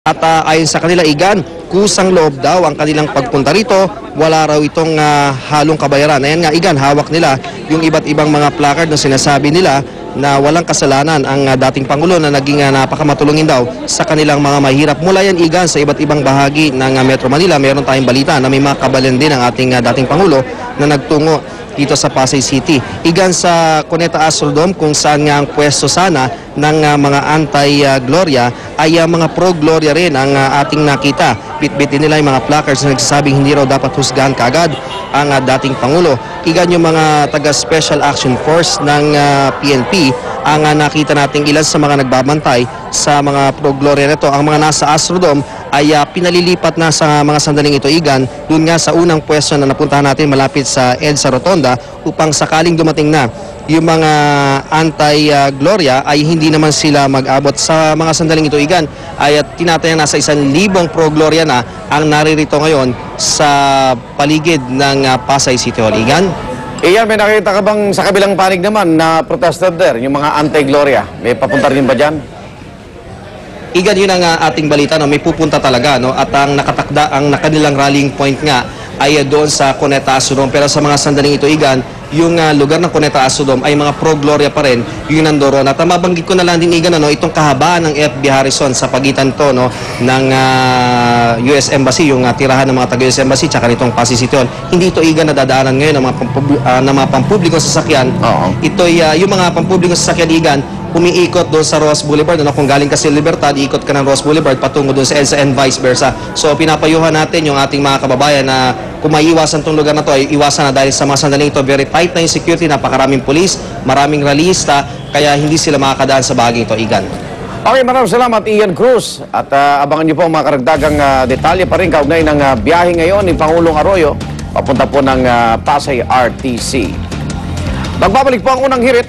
At ayon sa kanila, Igan, kusang loob daw ang kanilang pagpunta rito. Wala raw itong halong kabayaran. Ayan nga, Igan, hawak nila yung iba't ibang mga placard na sinasabi nila na walang kasalanan ang dating Pangulo na naging napakamatulungin daw sa kanilang mga mahirap. Mula yan, Igan, sa iba't ibang bahagi ng Metro Manila, meron tayong balita na may mga kabalan din ang ating dating Pangulo na nagtungo dito sa Pasay City. Igan, sa Cuneta Astrodome, kung saan nga ang pwesto sana ng mga anti-Gloria ay mga pro-Gloria rin ang ating nakita. Bitbitin nila yung mga placards na nagsasabing hindi raw dapat husgahan kaagad ang dating Pangulo. Igan, yung mga taga-Special Action Force ng PNP ang nakita nating ilan sa mga nagbabantay sa mga pro-Gloria nito. Ang mga nasa Astrodome ay pinalilipat na sa mga sandaling ito, Igan, dun nga sa unang pwesto na napuntahan natin malapit sa EDSA Rotonda upang sakaling dumating na yung mga anti-Gloria ay hindi naman sila mag-abot. Sa mga sandaling ito, Igan, ay tinataya nasa 1,000 pro-Gloria na ang naririto ngayon sa paligid ng Pasay City Hall, Igan. Iyan, may nakita ka bang sa kabilang panig naman na protester there, yung mga anti-Gloria? May papunta rin ba dyan? Igan, yun ang ating balita, no? May pupunta talaga, no? At ang nakatakda, ang kanilang rallying point nga ay doon sa Cuneta Astrodome. Pero sa mga sandaling ito, Igan, yung lugar ng Cuneta Astrodome ay mga pro-Gloria pa rin yung nandoon. At mabanggit ko na lang din, Igan, no? Itong kahabaan ng FB Harrison sa pagitan to, no? ng US Embassy, yung tirahan ng mga taga-US Embassy tsaka nitong Pasay City Hall. Hindi ito, Igan, nadadaanan ngayon ng mga pampublikong sasakyan. Ito yung mga pampublikong sasakyan, Igan, umiikot doon sa Ross Boulevard. Ano, kung galing ka sa Libertad, ikot ka ng Ross Boulevard patungo doon sa EDSA and vice versa. So pinapayuhan natin yung ating mga kababayan na kung maiiwasan itong lugar na to, ay iwasan na dahil sa mga sandaling ito. Very tight na yung security, napakaraming pulis, maraming rallyista, kaya hindi sila makakadaan sa bahaging ito, Igan. Okay, maraming salamat, Ian Cruz. At abangan niyo po ang mga karagdagang detalye pa rin kaugnay ng biyahe ngayon ni Pangulong Arroyo papunta po ng Pasay RTC. Magbabalik po ang unang hirit.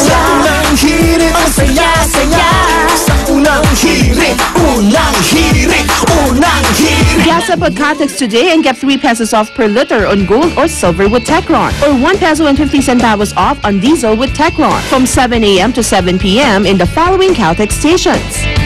Unang hirit, ang saya-saya. Sa unang hirit, unang hirit, unang hirit. Gas up at Catex today and get 3 pesos off per liter on gold or silver with Techron, or 1 peso and 50 centavos off on diesel with Techron from 7 a.m. to 7 p.m. in the following Caltex stations.